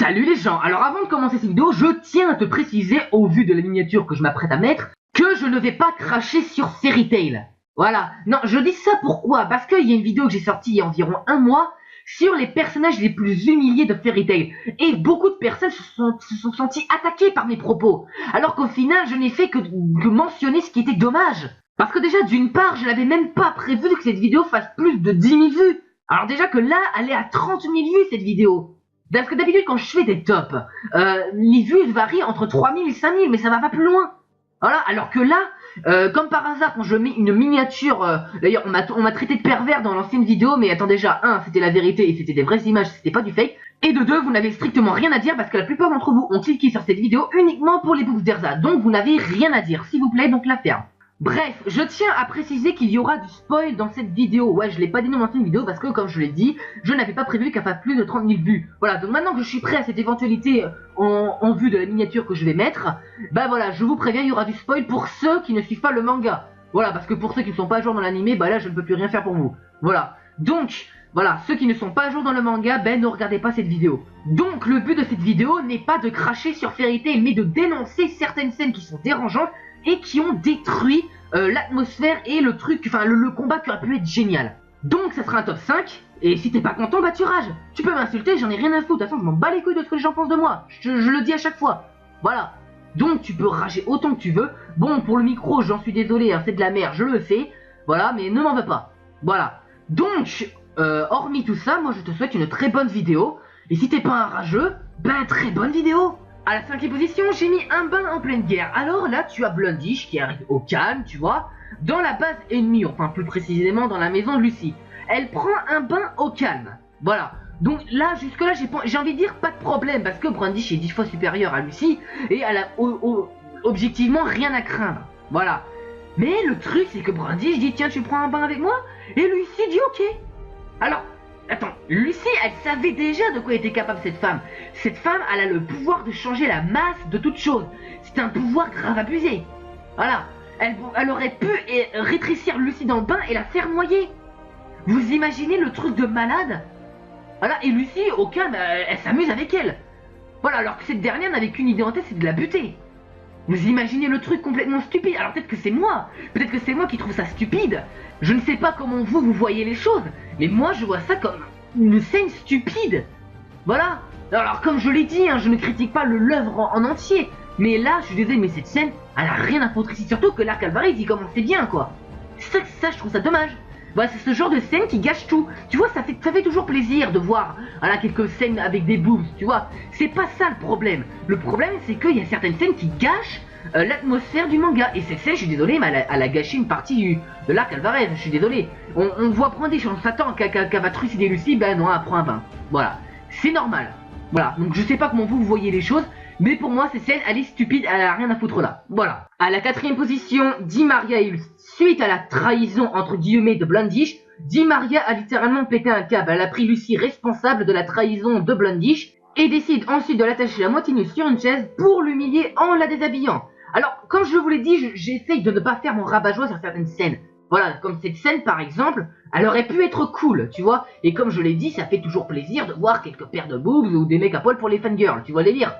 Salut les gens, alors avant de commencer cette vidéo, je tiens à te préciser, au vu de la miniature que je m'apprête à mettre, que je ne vais pas cracher sur Fairy Tail. Voilà, non, je dis ça pourquoi? Parce qu'il y a une vidéo que j'ai sortie il y a environ un mois sur les personnages les plus humiliés de Fairy Tail. Et beaucoup de personnes se sont senties attaquées par mes propos. Alors qu'au final, je n'ai fait que mentionner ce qui était dommage. Parce que déjà, d'une part, je n'avais même pas prévu que cette vidéo fasse plus de 10 000 vues. Alors déjà que là, elle est à 30 000 vues cette vidéo. Parce que d'habitude, quand je fais des tops, les vues varient entre 3000 et 5000, mais ça va pas plus loin. Voilà, alors que là, comme par hasard, quand je mets une miniature, d'ailleurs, on m'a traité de pervers dans l'ancienne vidéo, mais attends déjà, c'était la vérité et c'était des vraies images, c'était pas du fake. Et de deux, vous n'avez strictement rien à dire parce que la plupart d'entre vous ont cliqué sur cette vidéo uniquement pour les bouffes d'Erza. Donc vous n'avez rien à dire, s'il vous plaît, donc la ferme. Bref, je tiens à préciser qu'il y aura du spoil dans cette vidéo. Ouais, je l'ai pas dit dans l'ancienne vidéo parce que, comme je l'ai dit, je n'avais pas prévu qu'elle fasse plus de 30 000 vues. Voilà, donc maintenant que je suis prêt à cette éventualité en vue de la miniature que je vais mettre, bah voilà, je vous préviens, il y aura du spoil pour ceux qui ne suivent pas le manga. Voilà, parce que pour ceux qui ne sont pas à jour dans l'animé, bah là, je ne peux plus rien faire pour vous. Voilà, donc, voilà, ceux qui ne sont pas à jour dans le manga, ben ne regardez pas cette vidéo. Donc, le but de cette vidéo n'est pas de cracher sur Fairy Tail, mais de dénoncer certaines scènes qui sont dérangeantes et qui ont détruit l'atmosphère et le truc, enfin le combat qui aurait pu être génial. Donc ça sera un top 5, et si t'es pas content, bah tu rages. Tu peux m'insulter, j'en ai rien à foutre, de toute façon je m'en bats les couilles de ce que les gens pensent de moi, je le dis à chaque fois. Voilà, donc tu peux rager autant que tu veux. Bon, pour le micro, j'en suis désolé, hein, c'est de la merde, je le sais, voilà, mais ne m'en veux pas. Voilà, donc, hormis tout ça, moi je te souhaite une très bonne vidéo, et si t'es pas un rageux, ben très bonne vidéo. À la 5e position, j'ai mis un bain en pleine guerre. Alors là, tu as Blondish qui arrive au calme, tu vois, dans la base ennemie, enfin plus précisément dans la maison de Lucy. Elle prend un bain au calme. Voilà. Donc là, jusque-là, j'ai envie de dire pas de problème, parce que Blondish est 10 fois supérieure à Lucy, et elle a objectivement rien à craindre. Voilà. Mais le truc, c'est que Blondish dit, tiens, tu prends un bain avec moi? Et Lucy dit, ok. Alors, attends, Lucy, elle savait déjà de quoi était capable cette femme. Cette femme, elle a le pouvoir de changer la masse de toute chose. C'est un pouvoir grave abusé. Voilà, elle aurait pu rétrécir Lucy dans le bain et la faire noyer. Vous imaginez le truc de malade? Voilà, et Lucy, au calme, elle s'amuse avec elle. Voilà, alors que cette dernière n'avait qu'une idée en tête, c'est de la buter. Vous imaginez le truc complètement stupide? Alors peut-être que c'est moi qui trouve ça stupide. Je ne sais pas comment vous voyez les choses, mais moi je vois ça comme une scène stupide. Voilà. Alors comme je l'ai dit, hein, je ne critique pas l'œuvre en entier, mais là je suis désolé, mais cette scène, elle a rien à foutre ici, surtout que l'arc Alvarez il commençait bien quoi. Ça je trouve ça dommage. Voilà, c'est ce genre de scène qui gâche tout. Tu vois, ça fait toujours plaisir de voir voilà, quelques scènes avec des boobs, tu vois. C'est pas ça le problème. Le problème, c'est qu'il y a certaines scènes qui gâchent l'atmosphère du manga. Et cette scène, je suis désolé, mais elle a gâché une partie de l'arc Alvarez. Je suis désolé. On voit prendre des choses, on s'attend qu'elle va trucider Lucy, ben non, elle prend un bain. Voilà. C'est normal. Voilà. Donc je sais pas comment vous voyez les choses. Mais pour moi, cette scène, elle est stupide, elle a rien à foutre là. Voilà. À la 4e position, Di Maria suite à la trahison entre guillemets de Blondish, Di Maria a littéralement pété un câble. Elle a pris Lucy responsable de la trahison de Blondish et décide ensuite de l'attacher à moitié nue sur une chaise pour l'humilier en la déshabillant. Alors, comme je vous l'ai dit, j'essaye de ne pas faire mon rabat-joie sur certaines scènes. Voilà, comme cette scène par exemple, elle aurait pu être cool, tu vois. Et comme je l'ai dit, ça fait toujours plaisir de voir quelques paires de boobs ou des mecs à poil pour les fangirls, tu vois les lire.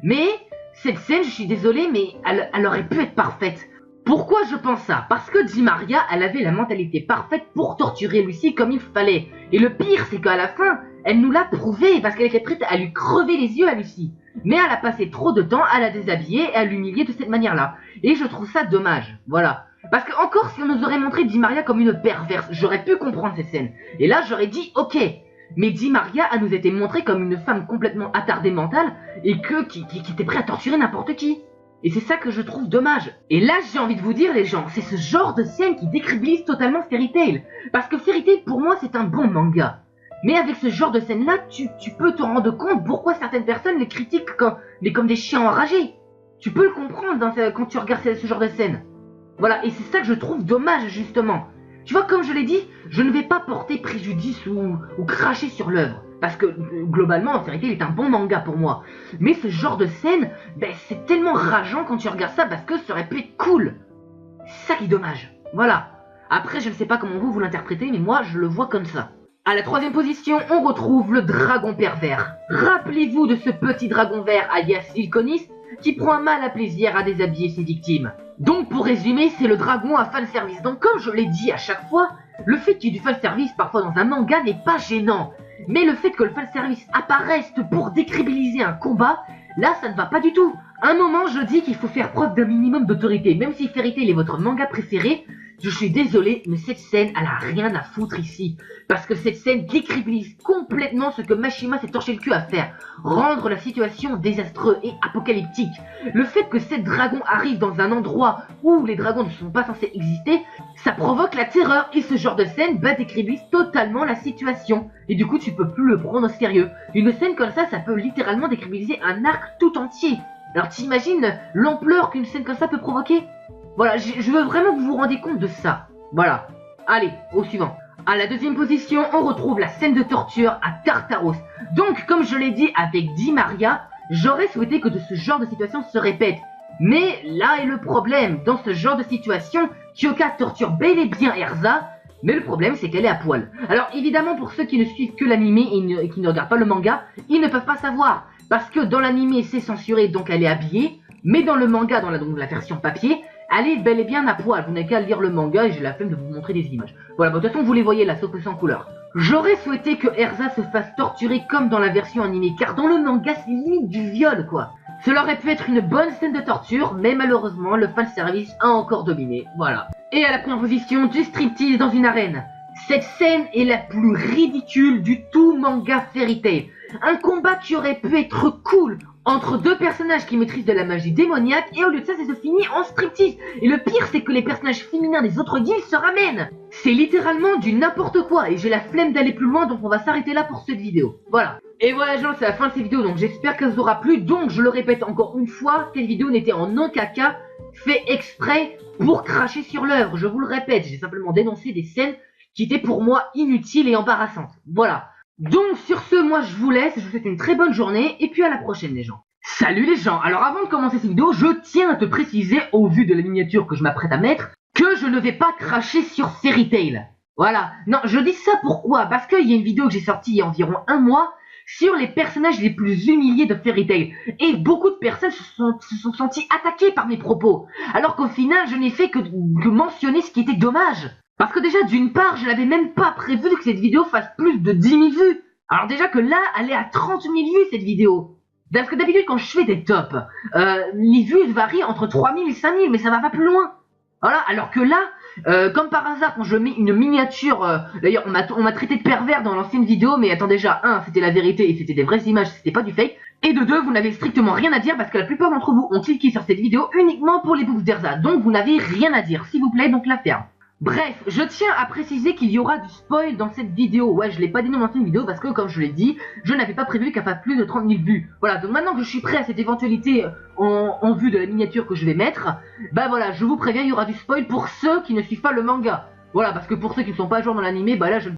Mais cette scène, je suis désolé, mais elle aurait pu être parfaite. Pourquoi je pense ça? Parce que Di Maria, elle avait la mentalité parfaite pour torturer Lucy comme il fallait. Et le pire, c'est qu'à la fin, elle nous l'a prouvé parce qu'elle était prête à lui crever les yeux à Lucy. Mais elle a passé trop de temps à la déshabiller et à l'humilier de cette manière-là. Et je trouve ça dommage, voilà. Parce que encore, si on nous aurait montré Di Maria comme une perverse, j'aurais pu comprendre cette scène. Et là, j'aurais dit, ok. Mais Di Maria a nous été montrée comme une femme complètement attardée mentale et qui était prête à torturer n'importe qui. Et c'est ça que je trouve dommage. Et là, j'ai envie de vous dire, les gens, c'est ce genre de scène qui décrédibilise totalement Fairy Tail. Parce que Fairy Tail, pour moi, c'est un bon manga. Mais avec ce genre de scène-là, tu peux te rendre compte pourquoi certaines personnes les critiquent comme des chiens enragés. Tu peux le comprendre quand tu regardes ce genre de scène. Voilà, et c'est ça que je trouve dommage, justement. Tu vois, comme je l'ai dit, je ne vais pas porter préjudice ou cracher sur l'œuvre. Parce que, globalement, Fairy Tail est un bon manga pour moi. Mais ce genre de scène, ben, c'est tellement rageant quand tu regardes ça parce que ça aurait pu être cool. C'est ça qui est dommage. Voilà. Après, je ne sais pas comment vous l'interprétez, mais moi, je le vois comme ça. À la troisième position, on retrouve le dragon pervers. Rappelez-vous de ce petit dragon vert alias Vilconis qui prend un mal à plaisir à déshabiller ses victimes. Donc pour résumer, c'est le dragon à fanservice. Donc comme je l'ai dit à chaque fois, le fait qu'il y ait du fanservice parfois dans un manga n'est pas gênant. Mais le fait que le fanservice apparaisse pour décrédibiliser un combat, là ça ne va pas du tout. À un moment je dis qu'il faut faire preuve d'un minimum d'autorité. Même si Fairy Tail est votre manga préféré, je suis désolé, mais cette scène, elle a rien à foutre ici. Parce que cette scène décrédibilise complètement ce que Mashima s'est torché le cul à faire. Rendre la situation désastreuse et apocalyptique. Le fait que ces dragons arrivent dans un endroit où les dragons ne sont pas censés exister, ça provoque la terreur. Et ce genre de scène décrédibilise totalement la situation. Et du coup, tu peux plus le prendre au sérieux. Une scène comme ça peut littéralement décrédibiliser un arc tout entier. Alors t'imagines l'ampleur qu'une scène comme ça peut provoquer ? Voilà, je veux vraiment que vous vous rendez compte de ça. Voilà. Allez, au suivant. À la deuxième position, on retrouve la scène de torture à Tartaros. Donc, comme je l'ai dit avec Di Maria, j'aurais souhaité que ce genre de situation se répète. Mais là est le problème. Dans ce genre de situation, Kyoka torture bel et bien Erza, mais le problème c'est qu'elle est à poil. Alors évidemment, pour ceux qui ne suivent que l'animé et qui ne regardent pas le manga, ils ne peuvent pas savoir. Parce que dans l'animé c'est censuré, donc elle est habillée. Mais dans le manga, dans la version papier, elle est bel et bien à poil. Vous n'avez qu'à lire le manga et j'ai la flemme de vous montrer des images. Voilà, de toute façon vous les voyez là, sauf que sans couleur. J'aurais souhaité que Erza se fasse torturer comme dans la version animée, car dans le manga c'est limite du viol quoi. Cela aurait pu être une bonne scène de torture, mais malheureusement le fanservice a encore dominé, voilà. Et à la première position, du striptease dans une arène. Cette scène est la plus ridicule du tout manga Fairy Tail. Un combat qui aurait pu être cool entre deux personnages qui maîtrisent de la magie démoniaque, et au lieu de ça, ça se finit en striptease. Et le pire, c'est que les personnages féminins des autres guildes se ramènent. C'est littéralement du n'importe quoi, et j'ai la flemme d'aller plus loin, donc on va s'arrêter là pour cette vidéo. Voilà. Et voilà gens, c'est la fin de cette vidéo, donc j'espère qu'elle vous aura plu. Donc je le répète encore une fois, cette vidéo n'était en aucun cas fait exprès pour cracher sur l'œuvre. Je vous le répète, j'ai simplement dénoncé des scènes qui étaient pour moi inutiles et embarrassantes. Voilà. Donc sur ce, moi je vous laisse, je vous souhaite une très bonne journée, et puis à la prochaine les gens. Salut les gens. Alors avant de commencer cette vidéo, je tiens à te préciser, au vu de la miniature que je m'apprête à mettre, que je ne vais pas cracher sur Fairy Tail. Voilà. Non, je dis ça pourquoi? Parce qu'il y a une vidéo que j'ai sortie il y a environ un mois sur les personnages les plus humiliés de Fairy Tail. Et beaucoup de personnes se sont senties attaquées par mes propos. Alors qu'au final, je n'ai fait que mentionner ce qui était dommage. Parce que déjà, d'une part, je n'avais même pas prévu que cette vidéo fasse plus de 10 000 vues. Alors déjà que là, elle est à 30 000 vues cette vidéo. Parce que d'habitude, quand je fais des tops, les vues varient entre 3 000 et 5 000, mais ça va pas plus loin. Voilà, alors que là, comme par hasard, quand je mets une miniature, d'ailleurs on m'a traité de pervers dans l'ancienne vidéo, mais attends déjà, c'était la vérité et c'était des vraies images, c'était pas du fake. Et de deux, vous n'avez strictement rien à dire parce que la plupart d'entre vous ont cliqué sur cette vidéo uniquement pour les bouffes d'Erza. Donc vous n'avez rien à dire, s'il vous plaît, donc la ferme. Bref, je tiens à préciser qu'il y aura du spoil dans cette vidéo. Ouais, je l'ai pas dit dans l'ancienne vidéo parce que, comme je l'ai dit, je n'avais pas prévu qu'elle fasse plus de 30 000 vues. Voilà, donc maintenant que je suis prêt à cette éventualité en vue de la miniature que je vais mettre, bah voilà, je vous préviens, il y aura du spoil pour ceux qui ne suivent pas le manga. Voilà, parce que pour ceux qui ne sont pas à jour dans l'animé, bah là, je